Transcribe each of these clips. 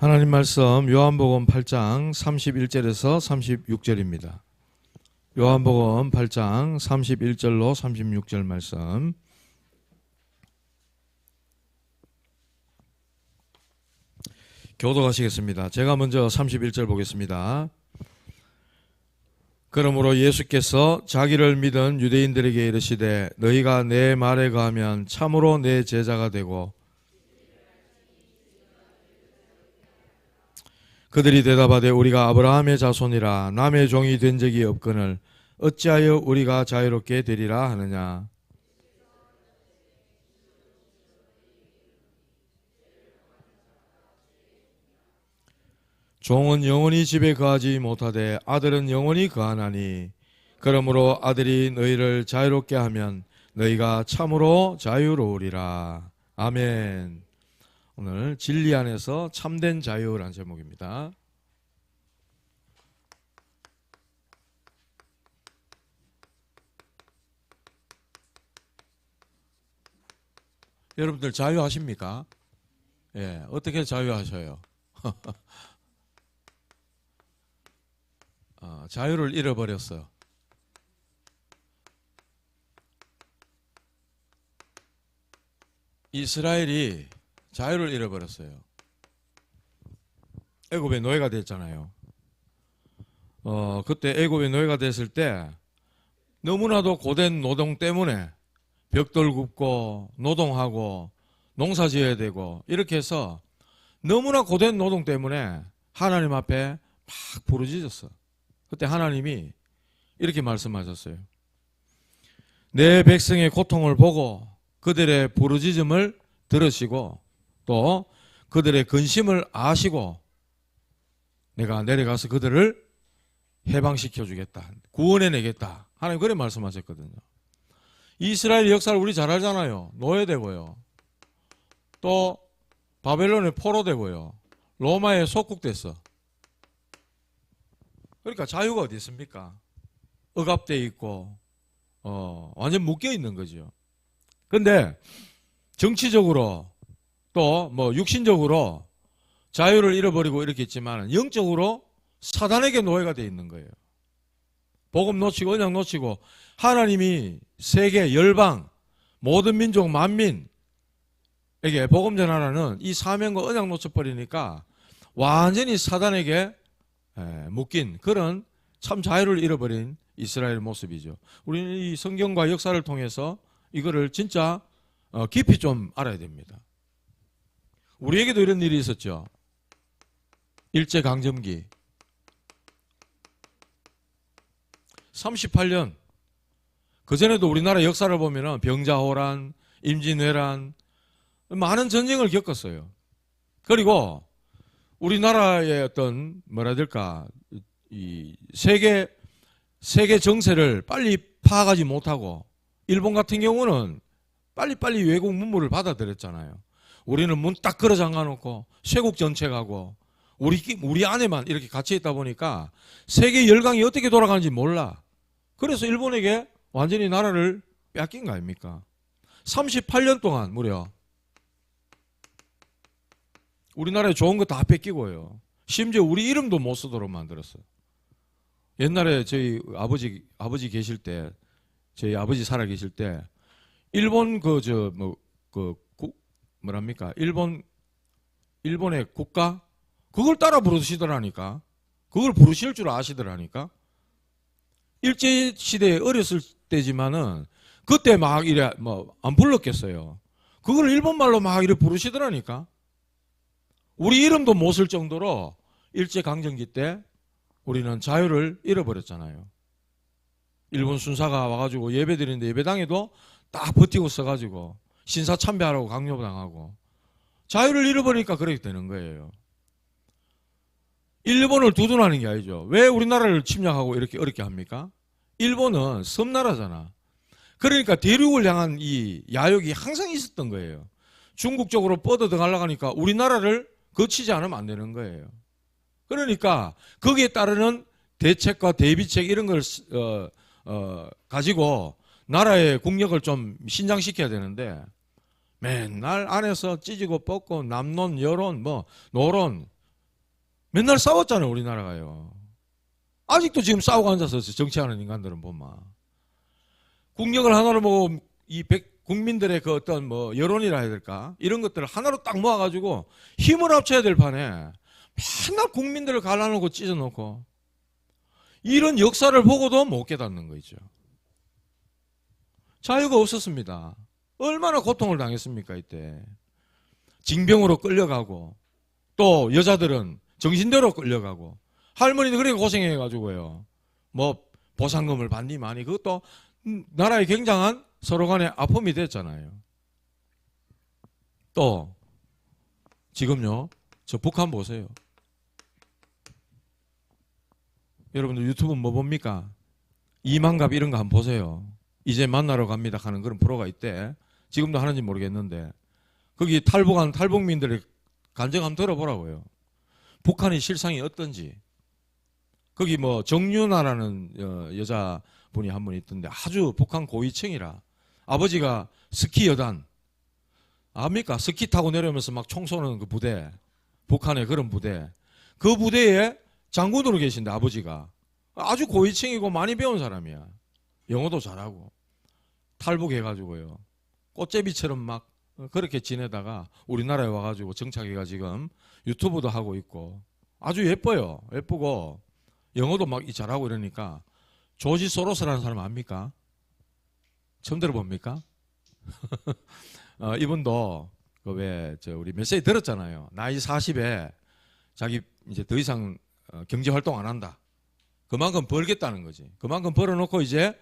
하나님 말씀 요한복음 8장 31절에서 36절입니다. 요한복음 8장 31절로 36절 말씀. 교독하시겠습니다. 제가 먼저 31절 보겠습니다. 그러므로 예수께서 자기를 믿은 유대인들에게 이르시되 너희가 내 말에 거하면 참으로 내 제자가 되고, 그들이 대답하되 우리가 아브라함의 자손이라 남의 종이 된 적이 없거늘 어찌하여 우리가 자유롭게 되리라 하느냐. 종은 영원히 집에 거하지 못하되 아들은 영원히 거하나니 그러므로 아들이 너희를 자유롭게 하면 너희가 참으로 자유로우리라. 아멘. 오늘 진리 안에서 참된 자유라는 제목입니다. 여러분들 자유하십니까? 예, 어떻게 자유하셔요? 자유를 잃어버렸어요. 이스라엘이 자유를 잃어버렸어요. 애굽의 노예가 됐잖아요. 그때 애굽의 노예가 됐을 때 너무나도 고된 노동 때문에 벽돌 굽고 노동하고 농사 지어야 되고 이렇게 해서 너무나 고된 노동 때문에 하나님 앞에 막 부르짖었어. 그때 하나님이 이렇게 말씀하셨어요. 내 백성의 고통을 보고 그들의 부르짖음을 들으시고 또 그들의 근심을 아시고 내가 내려가서 그들을 해방시켜 주겠다. 구원해 내겠다. 하나님 그래 말씀하셨거든요. 이스라엘 역사를 우리 잘 알잖아요. 노예되고요. 또 바벨론에 포로되고요. 로마에 속국됐어. 그러니까 자유가 어디 있습니까? 억압되어 있고 완전 묶여 있는 거죠. 근데 정치적으로 또 뭐 육신적으로 자유를 잃어버리고 이렇게 있지만 영적으로 사단에게 노예가 되어 있는 거예요. 복음 놓치고 언약 놓치고 하나님이 세계 열방 모든 민족 만민에게 복음 전하라는 이 사명과 언약 놓쳐버리니까 완전히 사단에게 묶인 그런 참 자유를 잃어버린 이스라엘 모습이죠. 우리는 이 성경과 역사를 통해서 이거를 진짜 깊이 좀 알아야 됩니다. 우리에게도 이런 일이 있었죠. 일제강점기 38년 그전에도 우리나라 역사를 보면 병자호란, 임진왜란 많은 전쟁을 겪었어요. 그리고 우리나라의 어떤 뭐라 해야 될까 이 세계 정세를 빨리 파악하지 못하고 일본 같은 경우는 빨리빨리 외국 문물을 받아들였잖아요. 우리는 문 딱 걸어 잠가놓고 쇄국 정책하고 우리 안에만 이렇게 갇혀 있다 보니까 세계 열강이 어떻게 돌아가는지 몰라. 그래서 일본에게 완전히 나라를 뺏긴 거 아닙니까? 38년 동안 무려 우리나라에 좋은 거 다 뺏기고요. 심지어 우리 이름도 못 쓰도록 만들었어요. 옛날에 저희 아버지 계실 때, 저희 아버지 살아 계실 때, 일본 일본의 국가? 그걸 따라 부르시더라니까. 그걸 부르실 줄 아시더라니까. 일제시대에 어렸을 때지만은, 그때 막 이래, 안 불렀겠어요. 그걸 일본말로 막 이래 부르시더라니까. 우리 이름도 못 쓸 정도로 일제강점기 때 우리는 자유를 잃어버렸잖아요. 일본 순사가 와가지고 예배 드리는데 예배당에도 딱 버티고 써가지고 신사참배하라고 강요당하고 자유를 잃어버리니까 그렇게 되는 거예요. 일본을 두둔하는 게 아니죠. 왜 우리나라를 침략하고 이렇게 어렵게 합니까? 일본은 섬나라잖아. 그러니까 대륙을 향한 이 야욕이 항상 있었던 거예요. 중국 쪽으로 뻗어들어가려고 하니까 우리나라를 거치지 않으면 안 되는 거예요. 그러니까 거기에 따르는 대책과 대비책 이런 걸 가지고 나라의 국력을 좀 신장시켜야 되는데 맨날 안에서 찢고 뽑고 남론, 여론, 노론 맨날 싸웠잖아요, 우리나라가요. 아직도 지금 싸우고 앉아서 정치하는 인간들은 보면. 국력을 하나로 보고 국민들의 그 어떤 뭐 여론이라 해야 될까? 이런 것들을 하나로 딱 모아가지고 힘을 합쳐야 될 판에 맨날 국민들을 갈라놓고 찢어놓고 이런 역사를 보고도 못 깨닫는 거죠. 자유가 없었습니다. 얼마나 고통을 당했습니까, 이때. 징병으로 끌려가고 또 여자들은 정신대로 끌려가고 할머니도 그렇게 고생해가지고요. 뭐 보상금을 받니 많이 그것도 나라의 굉장한 서로 간의 아픔이 됐잖아요. 또 지금요. 저 북한 보세요. 여러분들 유튜브 뭐 봅니까? 이만갑 이런 거 한번 보세요. 이제 만나러 갑니다 하는 그런 프로가 있대. 지금도 하는지 모르겠는데 거기 탈북한 탈북민들의 간증 한번 들어보라고요. 북한의 실상이 어떤지. 거기 뭐 정윤아라는 여자분이 한 분 있던데 아주 북한 고위층이라 아버지가 스키 여단 압니까? 스키 타고 내려오면서 막 총 쏘는 그 부대, 북한의 그런 부대, 그 부대에 장군으로 계신데 아버지가 아주 고위층이고 많이 배운 사람이야. 영어도 잘하고 탈북해가지고요. 꽃제비처럼 막 그렇게 지내다가 우리나라에 와가지고 정착해가 지금 유튜브도 하고 있고 아주 예뻐요. 예쁘고 영어도 막 잘하고 이러니까 조지 소로스라는 사람 압니까? 처음 들어봅니까? 이분도 우리 메시지 들었잖아요. 나이 40에 자기 이제 더 이상 경제 활동 안 한다. 그만큼 벌겠다는 거지. 그만큼 벌어놓고 이제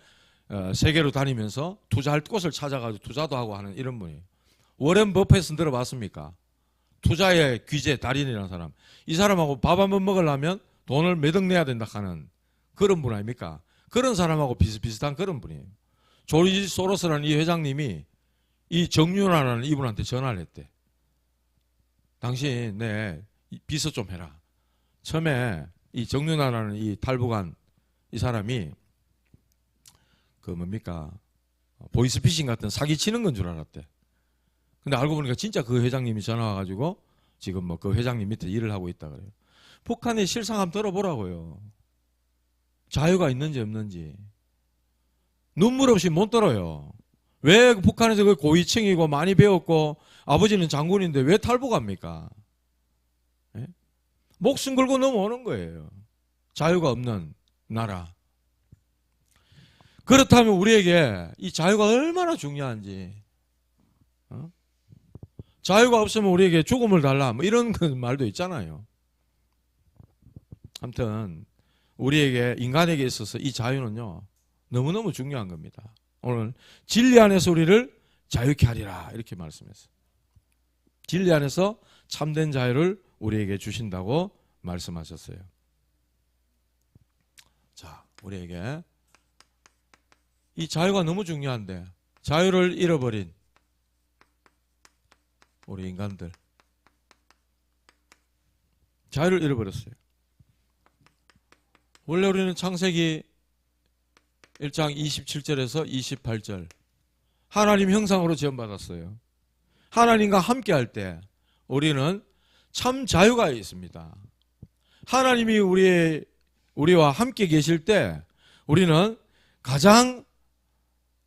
세계로 다니면서 투자할 곳을 찾아가지고 투자도 하고 하는 이런 분이에요. 워렌 버핏은 들어봤습니까? 투자의 귀재 달인이라는 사람. 이 사람하고 밥 한 번 먹으려면 돈을 몇 억 내야 된다 하는 그런 분 아닙니까? 그런 사람하고 비슷비슷한 그런 분이에요. 조지 소로스라는 이 회장님이 이 정윤아라는 이분한테 전화를 했대. 당신 내 비서 좀 해라. 처음에 이 정윤아라는 이 탈북한 이 사람이 그 뭡니까 보이스피싱 같은 사기 치는 건 줄 알았대. 근데 알고 보니까 진짜 그 회장님이 전화 와가지고 지금 뭐 그 회장님 밑에 일을 하고 있다 그래요. 북한의 실상 한번 들어보라고요. 자유가 있는지 없는지. 눈물 없이 못 들어요. 왜 북한에서 그 고위층이고 많이 배웠고 아버지는 장군인데 왜 탈북합니까? 예? 목숨 걸고 넘어오는 거예요. 자유가 없는 나라. 그렇다면 우리에게 이 자유가 얼마나 중요한지. 자유가 없으면 우리에게 죽음을 달라. 뭐 이런 말도 있잖아요. 아무튼 우리에게 인간에게 있어서 이 자유는요. 너무너무 중요한 겁니다. 오늘 진리 안에서 우리를 자유케 하리라 이렇게 말씀했어요. 진리 안에서 참된 자유를 우리에게 주신다고 말씀하셨어요. 자, 우리에게 이 자유가 너무 중요한데 자유를 잃어버린 우리 인간들 자유를 잃어버렸어요. 원래 우리는 창세기 1장 27절에서 28절 하나님 형상으로 지음받았어요. 하나님과 함께 할 때 우리는 참 자유가 있습니다. 하나님이 우리와 함께 계실 때 우리는 가장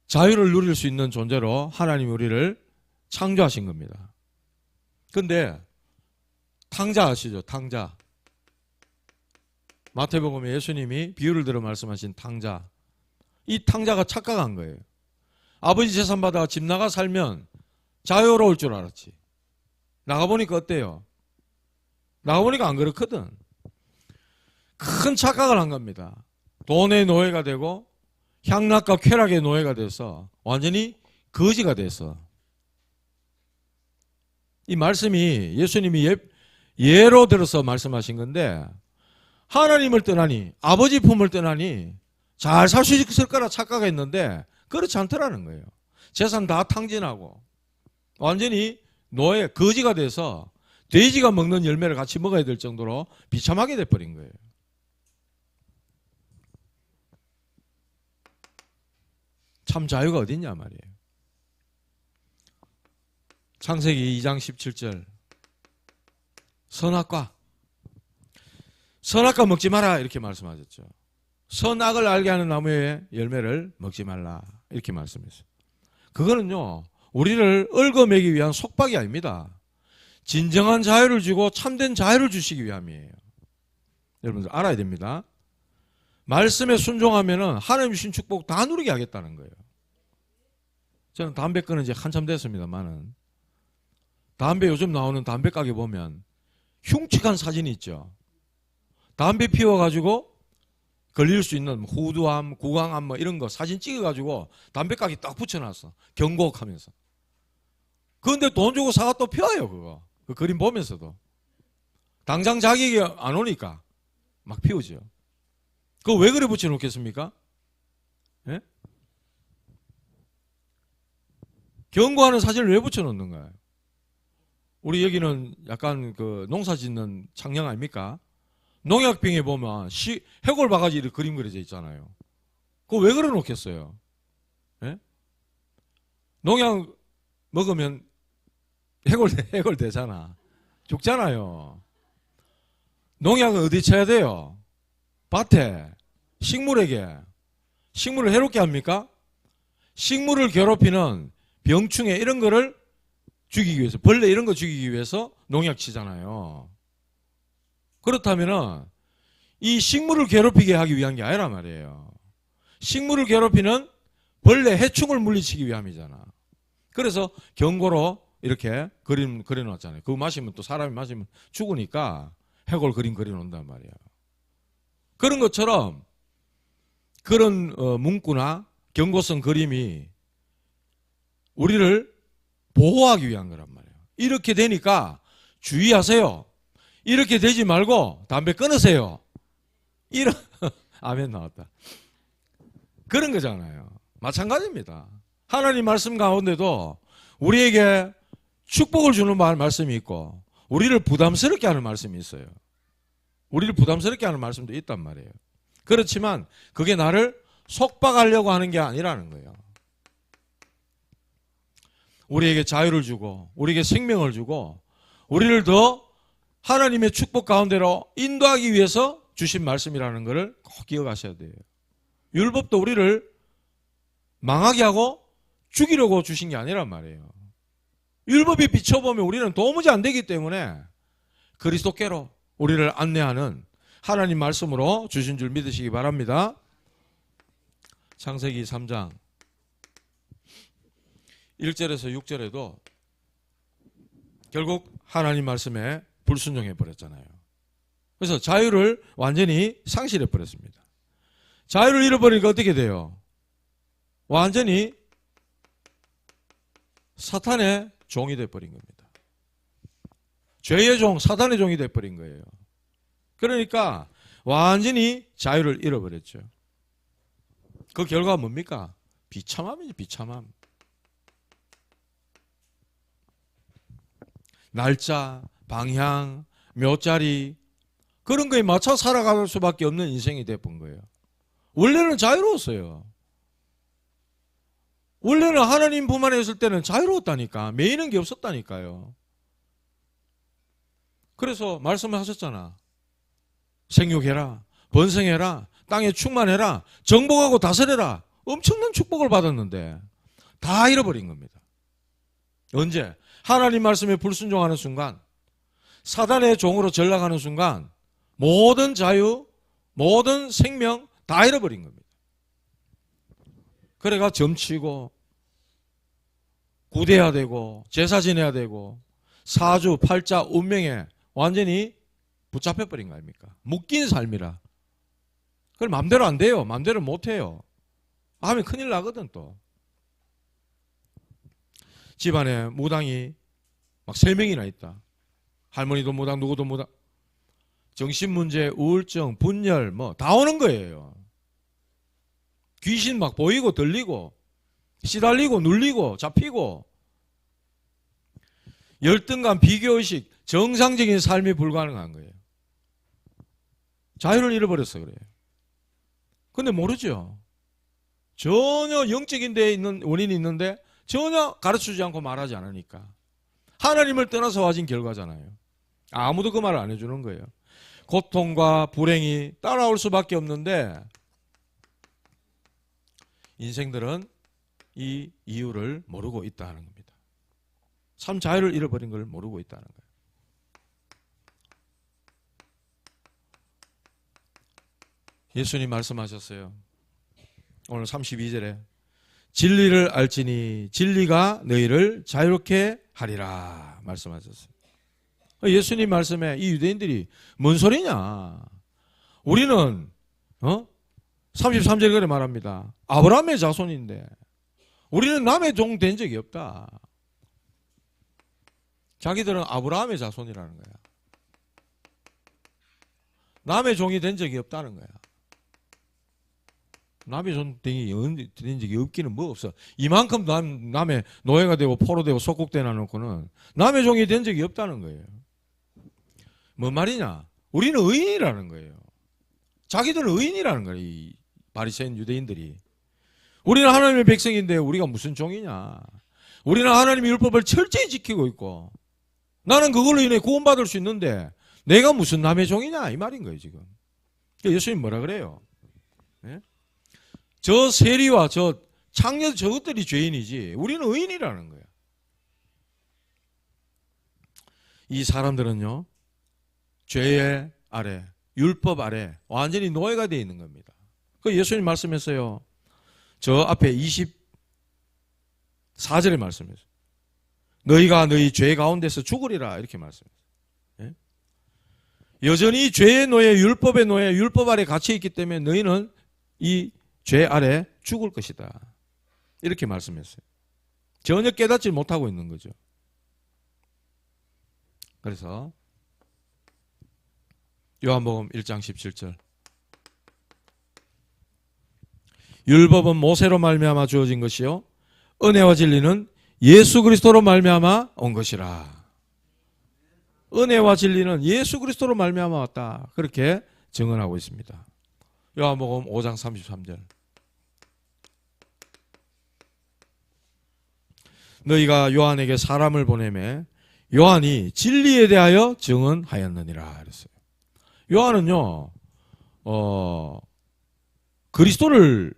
자유를 누릴 수 있는 존재로 하나님이 우리를 창조하신 겁니다. 근데 탕자 아시죠? 탕자. 마태복음에 예수님이 비유를 들어 말씀하신 탕자. 이 탕자가 착각한 거예요. 아버지 재산 받아 집 나가 살면 자유로울 줄 알았지. 나가보니까 어때요? 나가보니까 안 그렇거든. 큰 착각을 한 겁니다. 돈의 노예가 되고 향락과 쾌락의 노예가 돼서 완전히 거지가 됐어. 이 말씀이 예수님이 예로 들어서 말씀하신 건데 하나님을 떠나니 아버지 품을 떠나니 잘 살 수 있을 거라 착각했는데 그렇지 않더라는 거예요. 재산 다 탕진하고 완전히 노예 거지가 돼서 돼지가 먹는 열매를 같이 먹어야 될 정도로 비참하게 돼버린 거예요. 참 자유가 어딨냐 말이에요. 창세기 2장 17절 선악과 선악과 먹지 마라 이렇게 말씀하셨죠. 선악을 알게 하는 나무의 열매를 먹지 말라 이렇게 말씀했어요. 그거는요, 우리를 얽어매기 위한 속박이 아닙니다. 진정한 자유를 주고 참된 자유를 주시기 위함이에요. 여러분들 알아야 됩니다. 말씀에 순종하면은 하나님 주신 축복 다 누리게 하겠다는 거예요. 저는 담배 끊은 지 한참 됐습니다만은 담배 요즘 나오는 담배 가게 보면 흉측한 사진이 있죠. 담배 피워가지고 걸릴 수 있는 후두암, 구강암 뭐 이런 거 사진 찍어가지고 담배 가게 딱 붙여놨어. 경고하면서. 그런데 돈 주고 사가 또 피워요, 그거. 그 그림 보면서도. 당장 자격이 안 오니까 막 피우죠. 그거 왜 그래 붙여놓겠습니까? 예? 경고하는 사진을 왜 붙여놓는 거예요? 우리 여기는 약간 그 농사 짓는 창녕 아닙니까? 농약병에 보면 해골 바가지 이렇게 그림 그려져 있잖아요. 그거 왜 그래 놓겠어요? 예? 농약 먹으면 해골 되잖아. 죽잖아요. 농약은 어디 쳐야 돼요? 밭에, 식물에게. 식물을 해롭게 합니까? 식물을 괴롭히는 병충해 이런 거를 죽이기 위해서, 벌레 이런 거 죽이기 위해서 농약 치잖아요. 그렇다면은 이 식물을 괴롭히게 하기 위한 게 아니란 말이에요. 식물을 괴롭히는 벌레, 해충을 물리치기 위함이잖아. 그래서 경고로 이렇게 그림 그려놨잖아요. 그거 마시면 또 사람이 마시면 죽으니까 해골 그림 그려놓는단 말이에요. 그런 것처럼 그런 문구나 경고성 그림이 우리를 보호하기 위한 거란 말이에요. 이렇게 되니까 주의하세요. 이렇게 되지 말고 담배 끊으세요. 이런 아멘 나왔다. 그런 거잖아요. 마찬가지입니다. 하나님 말씀 가운데도 우리에게 축복을 주는 말씀이 있고 우리를 부담스럽게 하는 말씀이 있어요. 우리를 부담스럽게 하는 말씀도 있단 말이에요. 그렇지만 그게 나를 속박하려고 하는 게 아니라는 거예요. 우리에게 자유를 주고 우리에게 생명을 주고 우리를 더 하나님의 축복 가운데로 인도하기 위해서 주신 말씀이라는 것을 꼭 기억하셔야 돼요. 율법도 우리를 망하게 하고 죽이려고 주신 게 아니란 말이에요. 율법에 비춰보면 우리는 도무지 안 되기 때문에 그리스도께로 우리를 안내하는 하나님 말씀으로 주신 줄 믿으시기 바랍니다. 창세기 3장 1절에서 6절에도 결국 하나님 말씀에 불순종해 버렸잖아요. 그래서 자유를 완전히 상실해 버렸습니다. 자유를 잃어버리니까 어떻게 돼요? 완전히 사탄의 종이 돼버린 겁니다. 죄의 종, 사탄의 종이 돼버린 거예요. 그러니까 완전히 자유를 잃어버렸죠. 그 결과가 뭡니까? 비참함이지, 비참함. 날짜, 방향, 묘자리 그런 거에 맞춰 살아갈 수밖에 없는 인생이 돼본 거예요. 원래는 자유로웠어요. 원래는 하나님 품 안에 있을 때는 자유로웠다니까. 매이는 게 없었다니까요. 그래서 말씀을 하셨잖아. 생육해라, 번성해라, 땅에 충만해라, 정복하고 다스려라. 엄청난 축복을 받았는데 다 잃어버린 겁니다. 언제? 하나님 말씀에 불순종하는 순간, 사단의 종으로 전락하는 순간 모든 자유, 모든 생명 다 잃어버린 겁니다. 그래가 점치고 구대해야 되고 제사 지내야 되고 사주, 팔자, 운명에 완전히 붙잡혀버린 거 아닙니까? 묶인 삶이라. 그걸 마음대로 안 돼요. 마음대로 못 해요. 하면 큰일 나거든 또. 집안에 무당이 막 3명이나 있다. 할머니도 무당, 누구도 무당. 정신문제, 우울증, 분열 뭐 다 오는 거예요. 귀신 막 보이고 들리고 시달리고 눌리고 잡히고 열등감, 비교의식, 정상적인 삶이 불가능한 거예요. 자유를 잃어버렸어 그래요. 근데 모르죠. 전혀 영적인 데에 있는 원인이 있는데 전혀 가르쳐주지 않고 말하지 않으니까. 하나님을 떠나서 와진 결과잖아요. 아무도 그 말을 안 해주는 거예요. 고통과 불행이 따라올 수밖에 없는데 인생들은 이 이유를 모르고 있다는 겁니다. 참 자유를 잃어버린 걸 모르고 있다는 거예요. 예수님 말씀하셨어요. 오늘 32절에 진리를 알지니 진리가 너희를 자유롭게 하리라 말씀하셨어요. 예수님 말씀에 이 유대인들이 뭔 소리냐? 우리는 33절에 그래 말합니다. 아브라함의 자손인데 우리는 남의 종 된 적이 없다. 자기들은 아브라함의 자손이라는 거야. 남의 종이 된 적이 없다는 거야. 남의 종 된 적이 없기는 뭐 없어. 이만큼 남의 노예가 되고 포로되고 속국되나 놓고는 남의 종이 된 적이 없다는 거예요. 뭔 말이냐? 우리는 의인이라는 거예요. 자기들은 의인이라는 거예요. 이 바리새인 유대인들이. 우리는 하나님의 백성인데 우리가 무슨 종이냐? 우리는 하나님의 율법을 철저히 지키고 있고 나는 그걸로 인해 구원받을 수 있는데 내가 무슨 남의 종이냐? 이 말인 거예요 지금. 예수님 뭐라 그래요? 네? 저 세리와 저 창녀 저것들이 죄인이지 우리는 의인이라는 거야. 이 사람들은요 죄의 아래 율법 아래 완전히 노예가 되어 있는 겁니다. 그 예수님 말씀했어요. 저 앞에 24절에 말씀했어요. 너희가 너희 죄 가운데서 죽으리라 이렇게 말씀했어요. 예? 여전히 죄의 노예, 율법의 노예, 율법 아래 갇혀 있기 때문에 너희는 이 죄 아래 죽을 것이다. 이렇게 말씀했어요. 전혀 깨닫지 못하고 있는 거죠. 그래서 요한복음 1장 17절 율법은 모세로 말미암아 주어진 것이요 은혜와 진리는 예수 그리스도로 말미암아 온 것이라. 은혜와 진리는 예수 그리스도로 말미암아 왔다. 그렇게 증언하고 있습니다. 요한복음 5장 33절 너희가 요한에게 사람을 보내매 요한이 진리에 대하여 증언하였느니라 그랬어요. 요한은요 그리스도를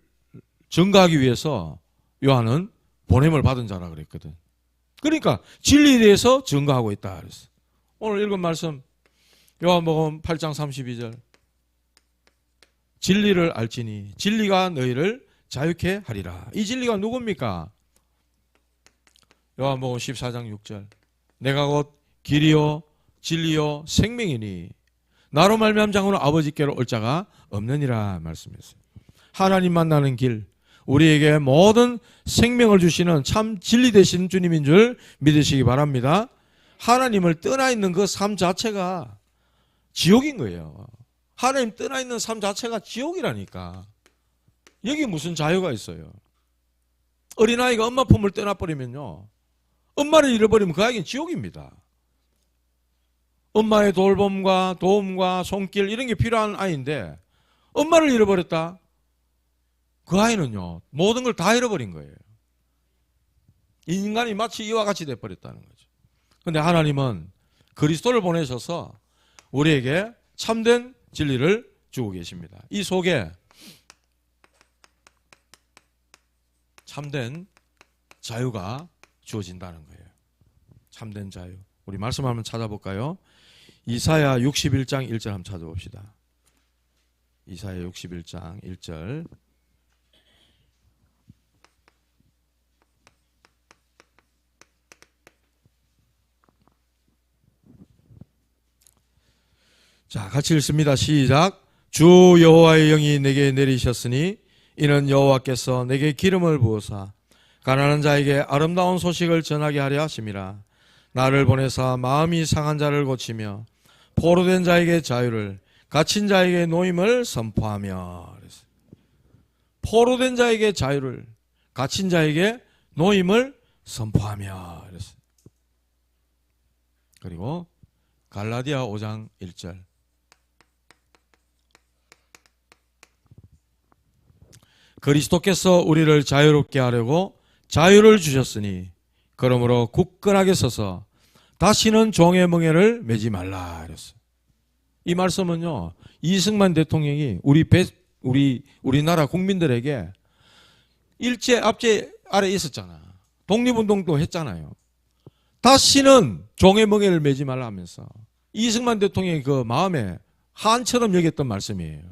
증거하기 위해서 요한은 보냄을 받은 자라 그랬거든. 그러니까 진리에 대해서 증거하고 있다 그랬어. 오늘 읽은 말씀 요한복음 8장 32절 진리를 알지니 진리가 너희를 자유케 하리라. 이 진리가 누굽니까? 요한복음 14장 6절 내가 곧 길이요 진리요 생명이니 나로 말미암 자고는 아버지께로 올 자가 없느니라 말씀했어요. 하나님 만나는 길 우리에게 모든 생명을 주시는 참 진리 되신 주님인 줄 믿으시기 바랍니다. 하나님을 떠나 있는 그 삶 자체가 지옥인 거예요. 하나님 떠나 있는 삶 자체가 지옥이라니까. 여기 무슨 자유가 있어요. 어린아이가 엄마 품을 떠나버리면요 엄마를 잃어버리면 그 아이는 지옥입니다. 엄마의 돌봄과 도움과 손길 이런 게 필요한 아이인데 엄마를 잃어버렸다. 그 아이는요 모든 걸 다 잃어버린 거예요. 인간이 마치 이와 같이 돼버렸다는 거죠. 그런데 하나님은 그리스도를 보내셔서 우리에게 참된 진리를 주고 계십니다. 이 속에 참된 자유가 주어진다는 거예요. 참된 자유. 우리 말씀 한번 찾아볼까요? 이사야 61장 1절 한번 찾아봅시다. 이사야 61장 1절 자, 같이 읽습니다. 시작. 주 여호와의 영이 내게 내리셨으니 이는 여호와께서 내게 기름을 부어사 가난한 자에게 아름다운 소식을 전하게 하려 하심이라. 나를 보내사 마음이 상한 자를 고치며 포로된 자에게 자유를 갇힌 자에게 노임을 선포하며. 포로된 자에게 자유를 갇힌 자에게 노임을 선포하며. 그리고 갈라디아 5장 1절 그리스도께서 우리를 자유롭게 하려고 자유를 주셨으니 그러므로 굳건하게 서서 다시는 종의 멍에를 매지 말라 그랬어요. 이 말씀은요, 이승만 대통령이 우리나라 국민들에게 일제 압제 아래 있었잖아. 독립운동도 했잖아요. 다시는 종의 멍에를 매지 말라 하면서 이승만 대통령의 그 마음에 한처럼 여겼던 말씀이에요.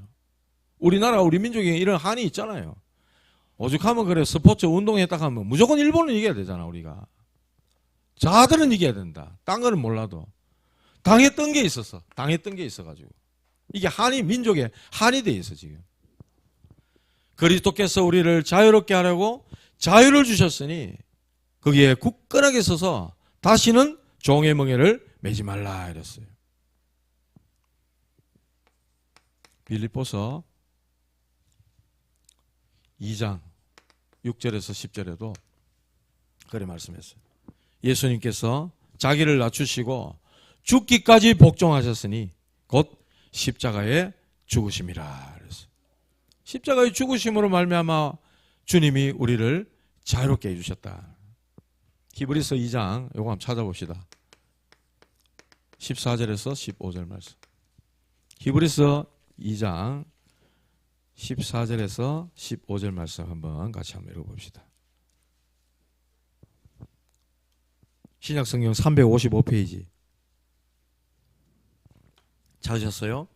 우리나라 우리 민족에 이런 한이 있잖아요. 오죽하면 그래 스포츠 운동했다 하면 무조건 일본은 이겨야 되잖아. 우리가 자들은 이겨야 된다. 딴 거는 몰라도 당했던 게 있었어. 당했던 게 있어가지고 이게 한이 민족에 한이 돼 있어. 지금 그리스도께서 우리를 자유롭게 하려고 자유를 주셨으니 거기에 굳건하게 서서 다시는 종의 멍에를 매지 말라 이랬어요. 빌립보서 2장 6절에서 10절에도 그래 말씀했어요. 예수님께서 자기를 낮추시고 죽기까지 복종하셨으니 곧 십자가에 죽으심이라 그랬어요. 십자가의 죽으심으로 말미암아 주님이 우리를 자유롭게 해주셨다. 히브리서 2장 요거 한번 찾아봅시다. 14절에서 15절 말씀. 히브리서 2장 14절에서 15절 말씀 한번 같이 한번 읽어봅시다. 신약성경 355페이지 찾으셨어요?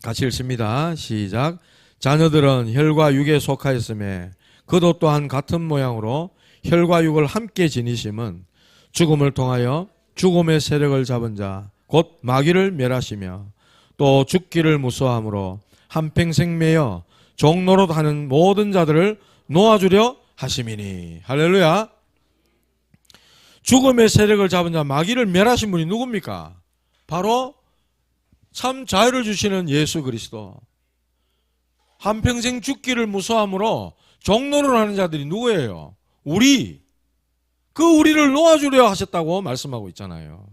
같이 읽습니다. 시작. 자녀들은 혈과 육에 속하였음에 그도 또한 같은 모양으로 혈과 육을 함께 지니심은 죽음을 통하여 죽음의 세력을 잡은 자 곧 마귀를 멸하시며 또 죽기를 무서워함으로 한평생 매여 종노릇 하는 모든 자들을 놓아주려 하심이니. 할렐루야. 죽음의 세력을 잡은 자 마귀를 멸하신 분이 누굽니까? 바로 참 자유를 주시는 예수 그리스도. 한평생 죽기를 무서워함으로 종노릇 하는 자들이 누구예요? 우리를 놓아주려 하셨다고 말씀하고 있잖아요.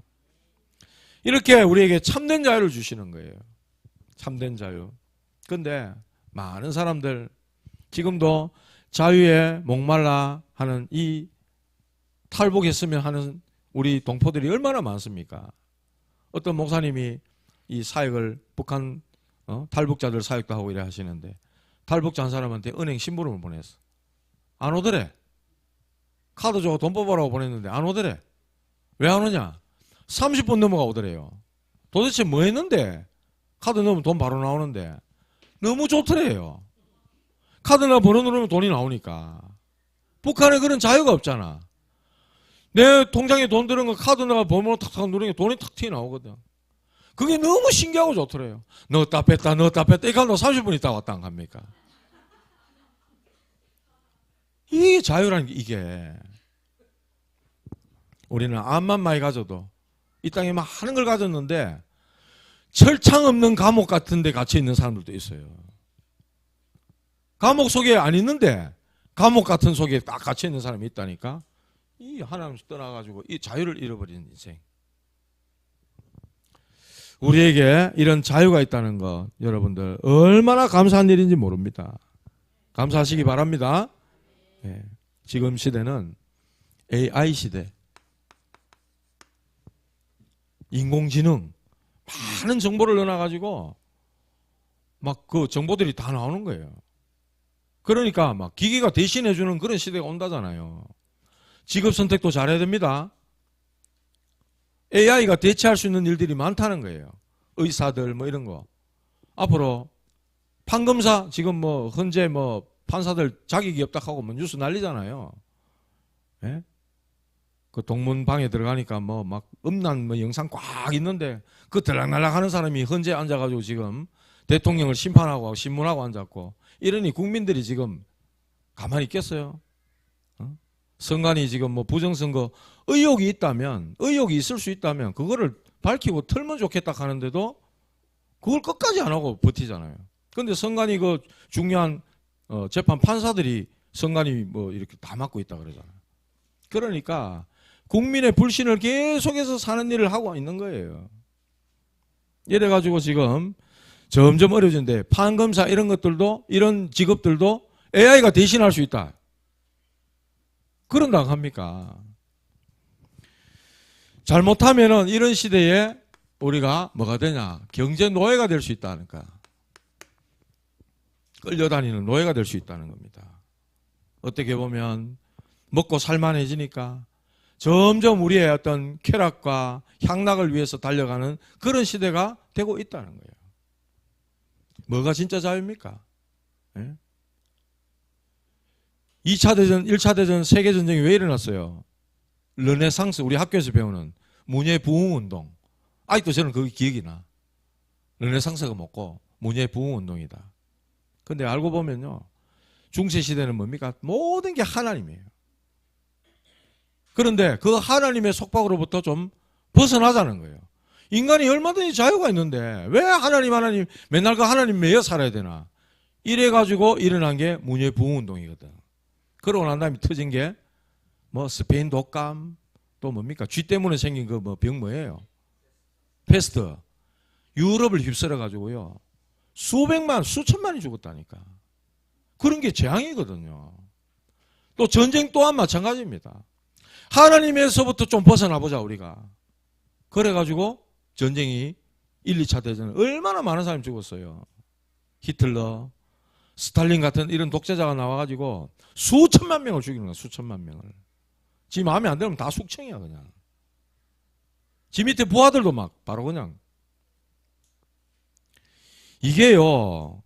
이렇게 우리에게 참된 자유를 주시는 거예요. 참된 자유. 근데 많은 사람들 지금도 자유에 목말라 하는 이 탈북했으면 하는 우리 동포들이 얼마나 많습니까? 어떤 목사님이 이 사역을 북한 탈북자들 사역도 하고 이래 하시는데 탈북자 한 사람한테 은행 심부름을 보냈어. 안 오더래. 카드 주고 돈 뽑아라고 보냈는데 안 오더래. 왜 안 오냐? 30분 넘어가 오더래요. 도대체 뭐 했는데? 카드 넣으면 돈 바로 나오는데 너무 좋더래요. 카드나 번호 누르면 돈이 나오니까. 북한에 그런 자유가 없잖아. 내 통장에 돈 들은 거 카드나 번호 탁탁 누르니까 돈이 탁 튀어나오거든. 그게 너무 신기하고 좋더래요. 넣었다 뺐다 이거 너 30분 있다 왔다 안 갑니까? 이게 자유라는 게 이게. 우리는 암만 많이 가져도 이 땅에 많은 걸 가졌는데 철창 없는 감옥 같은 데 갇혀 있는 사람들도 있어요. 감옥 속에 안 있는데 감옥 같은 속에 딱 갇혀 있는 사람이 있다니까. 이 하나님 떠나가지고 이 자유를 잃어버리는 인생. 우리에게 이런 자유가 있다는 것 여러분들 얼마나 감사한 일인지 모릅니다. 감사하시기 바랍니다. 네. 지금 시대는 AI 시대. 인공지능 많은 정보를 넣어놔가지고 막 그 정보들이 다 나오는 거예요. 그러니까 막 기계가 대신해주는 그런 시대가 온다잖아요. 직업 선택도 잘해야 됩니다. AI가 대체할 수 있는 일들이 많다는 거예요. 의사들 뭐 이런 거. 앞으로 판검사 지금 뭐 현재 뭐 판사들 자격이 없다 하고 뭐 뉴스 난리잖아요. 예? 그 동문방에 들어가니까 뭐 막 음란 뭐 영상 꽉 있는데 그 들락날락 하는 사람이 현재 앉아가지고 지금 대통령을 심판하고 신문하고 앉았고 이러니 국민들이 지금 가만히 있겠어요? 선관위 지금 뭐 부정선거 의혹이 있을 수 있다면 그거를 밝히고 털면 좋겠다 하는데도 그걸 끝까지 안 하고 버티잖아요. 그런데 선관위 그 중요한 재판 판사들이 선관위 뭐 이렇게 다 맡고 있다 그러잖아요. 그러니까 국민의 불신을 계속해서 사는 일을 하고 있는 거예요. 이래가지고 지금 점점 어려워지는데 판검사 이런 것들도 이런 직업들도 AI가 대신할 수 있다. 그런다고 합니까? 잘못하면은 이런 시대에 우리가 뭐가 되냐? 경제 노예가 될 수 있다니까. 끌려다니는 노예가 될 수 있다는 겁니다. 어떻게 보면 먹고 살만해지니까 점점 우리의 어떤 쾌락과 향락을 위해서 달려가는 그런 시대가 되고 있다는 거예요. 뭐가 진짜 자유입니까? 예? 2차 대전, 1차 대전, 세계전쟁이 왜 일어났어요? 르네상스, 우리 학교에서 배우는 문예 부흥운동. 아직도 저는 그게 기억이 나. 르네상스가 먹고 문예 부흥운동이다. 근데 알고 보면요, 중세시대는 뭡니까? 모든 게 하나님이에요. 그런데 그 하나님의 속박으로부터 좀 벗어나자는 거예요. 인간이 얼마든지 자유가 있는데 왜 하나님 맨날 그 하나님 매여 살아야 되나? 이래가지고 일어난 게 문예 부흥운동이거든. 그러고 난 다음에 터진 게 뭐 스페인 독감, 또 뭡니까? 쥐 때문에 생긴 그 뭐 병 뭐예요? 패스트. 유럽을 휩쓸어 가지고요, 수백만, 수천만이 죽었다니까. 그런 게 재앙이거든요. 또 전쟁 또한 마찬가지입니다. 하나님에서부터 좀 벗어나 보자 우리가. 그래가지고 전쟁이 1, 2차 대전 얼마나 많은 사람이 죽었어요. 히틀러, 스탈린 같은 이런 독재자가 나와가지고 수천만 명을 죽이는 거야. 수천만 명을. 지 마음에 안 들면 다 숙청이야 그냥. 지 밑에 부하들도 막 바로 그냥. 이게요,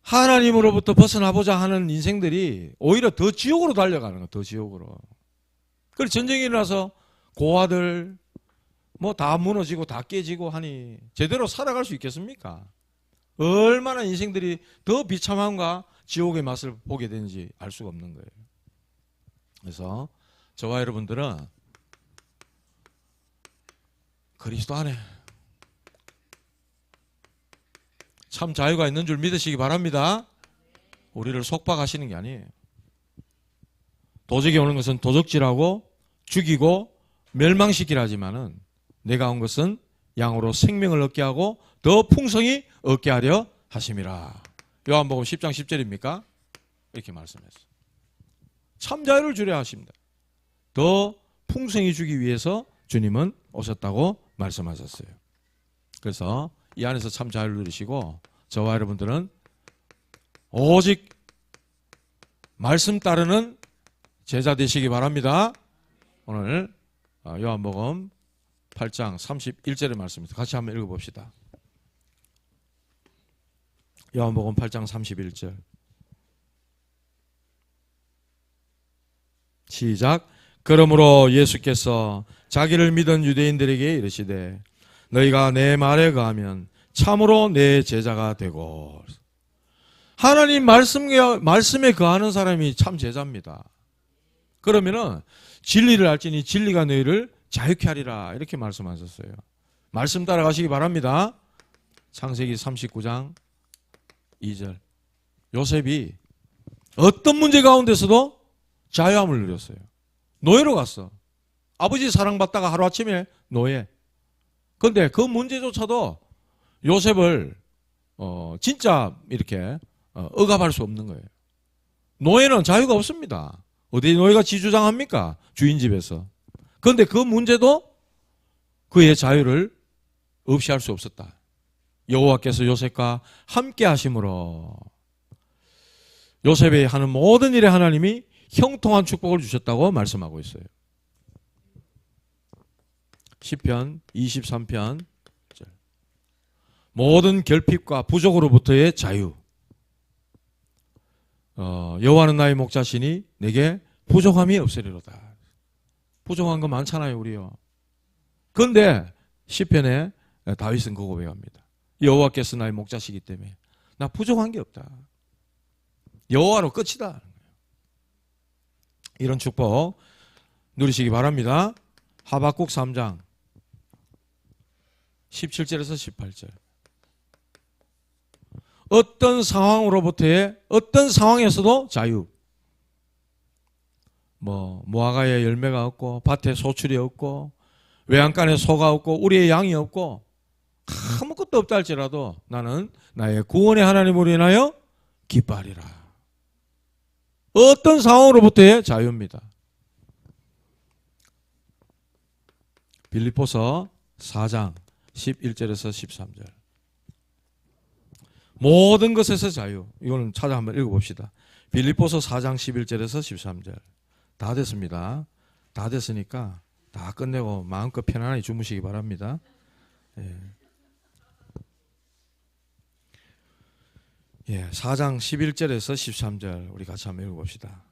하나님으로부터 벗어나보자 하는 인생들이 오히려 더 지옥으로 달려가는 거야. 더 지옥으로. 그래서 전쟁이 일어나서 고아들 뭐 다 무너지고 다 깨지고 하니 제대로 살아갈 수 있겠습니까? 얼마나 인생들이 더 비참함과 지옥의 맛을 보게 되는지 알 수가 없는 거예요. 그래서 저와 여러분들은 그리스도 안에 참 자유가 있는 줄 믿으시기 바랍니다. 우리를 속박하시는 게 아니에요. 도적이 오는 것은 도적질하고 죽이고 멸망시키라 하지만은 내가 온 것은 양으로 생명을 얻게 하고 더 풍성히 얻게 하려 하심이라. 요한복음 10장 10절입니까? 이렇게 말씀했어요. 참 자유를 주려 하십니다. 더 풍성히 주기 위해서 주님은 오셨다고 말씀하셨어요. 그래서 이 안에서 참 자유를 누리시고 저와 여러분들은 오직 말씀 따르는 제자 되시기 바랍니다. 오늘 요한복음 8장 31절의 말씀입니다. 같이 한번 읽어봅시다. 요한복음 8장 31절 시작. 그러므로 예수께서 자기를 믿은 유대인들에게 이르시되 너희가 내 말에 거하면 참으로 내 제자가 되고. 하나님 말씀에 거하는 사람이 참 제자입니다. 그러면은 진리를 알지니 진리가 너희를 자유케 하리라 이렇게 말씀하셨어요. 말씀 따라가시기 바랍니다. 창세기 39장 2절. 요셉이 어떤 문제 가운데서도 자유함을 누렸어요. 노예로 갔어. 아버지 사랑받다가 하루아침에 노예. 그런데 그 문제조차도 요셉을 진짜 이렇게 억압할 수 없는 거예요. 노예는 자유가 없습니다. 어디 노예가 지주장합니까? 주인 집에서. 그런데 그 문제도 그의 자유를 없이 할 수 없었다. 여호와께서 요셉과 함께 하심으로 요셉이 하는 모든 일에 하나님이 형통한 축복을 주셨다고 말씀하고 있어요. 시편 23편 모든 결핍과 부족으로부터의 자유. 여호와는 나의 목자시니 내게 부족함이 없으리로다. 부족한 거 많잖아요 우리요. 그런데 시편에 다윗은 그 고백합니다. 여호와께서 나의 목자시기 때문에 나 부족한 게 없다. 여호와로 끝이다. 이런 축복 누리시기 바랍니다. 하박국 3장 17절에서 18절. 어떤 상황으로부터의 어떤 상황에서도 자유. 무화과에 열매가 없고 밭에 소출이 없고 외양간에 소가 없고 우리의 양이 없고 아무것도 없다 할지라도 나는 나의 구원의 하나님으로 인하여 기뻐하리라. 어떤 상황으로부터의 자유입니다. 빌립보서 4장 11절에서 13절. 모든 것에서 자유. 이거는 찾아 한번 읽어봅시다. 빌립보서 4장 11절에서 13절. 다 됐습니다. 다 됐으니까 다 끝내고 마음껏 편안히 주무시기 바랍니다. 예. 예, 4장 11절에서 13절 우리 같이 한번 읽어봅시다.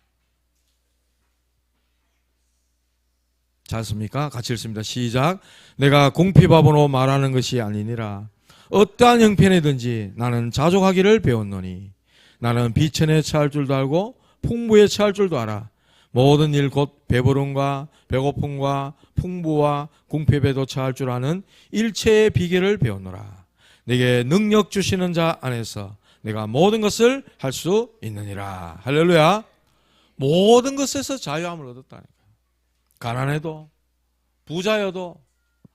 잘 씁니까? 같이 읽습니다. 시작. 내가 공피바보로 말하는 것이 아니니라. 어떠한 형편이든지 나는 자족하기를 배웠노니 나는 비천에 처할 줄도 알고 풍부에 처할 줄도 알아. 모든 일 곧 배부름과 배고픔과 풍부와 궁핍에도 처할 줄 아는 일체의 비결을 배웠노라. 내게 능력 주시는 자 안에서 내가 모든 것을 할 수 있느니라. 할렐루야. 모든 것에서 자유함을 얻었다니까. 가난해도 부자여도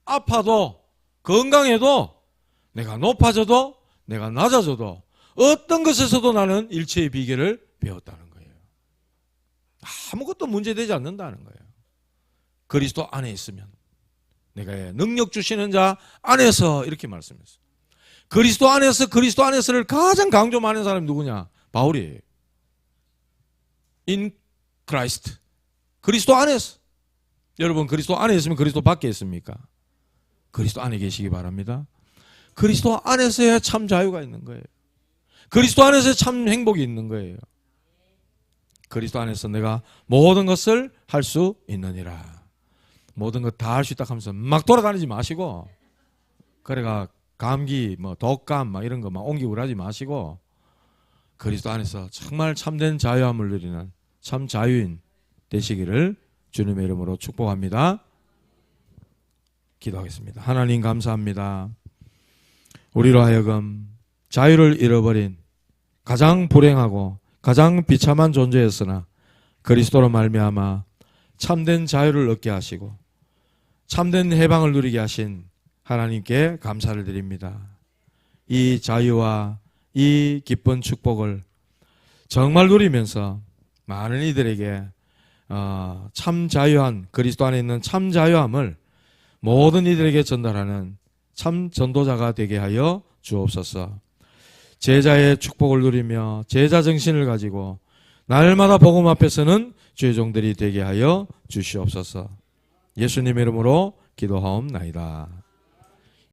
아파도 건강해도 내가 높아져도 내가 낮아져도 어떤 것에서도 나는 일체의 비결을 배웠다는 거예요. 아무것도 문제되지 않는다는 거예요. 그리스도 안에 있으면 내가 능력 주시는 자 안에서 이렇게 말씀했어요. 그리스도 안에서를 가장 강조 많은 사람이 누구냐? 바울이에요. In Christ. 그리스도 안에서. 여러분 그리스도 안에 있으면 그리스도 밖에 있습니까? 그리스도 안에 계시기 바랍니다. 그리스도 안에서야 참 자유가 있는 거예요. 그리스도 안에서 참 행복이 있는 거예요. 그리스도 안에서 내가 모든 것을 할 수 있느니라. 모든 것 다 할 수 있다 하면서 막 돌아다니지 마시고, 그래가 감기, 독감, 이런 거 옮기고 그러지 마시고, 그리스도 안에서 정말 참된 자유함을 누리는 참 자유인 되시기를 주님의 이름으로 축복합니다. 기도하겠습니다. 하나님 감사합니다. 우리로 하여금 자유를 잃어버린 가장 불행하고 가장 비참한 존재였으나 그리스도로 말미암아 참된 자유를 얻게 하시고 참된 해방을 누리게 하신 하나님께 감사를 드립니다. 이 자유와 이 기쁜 축복을 정말 누리면서 많은 이들에게 참 자유한, 그리스도 안에 있는 참 자유함을 모든 이들에게 전달하는 참 전도자가 되게 하여 주옵소서. 제자의 축복을 누리며 제자 정신을 가지고 날마다 복음 앞에서는 주의 종들이 되게 하여 주시옵소서. 예수님의 이름으로 기도하옵나이다.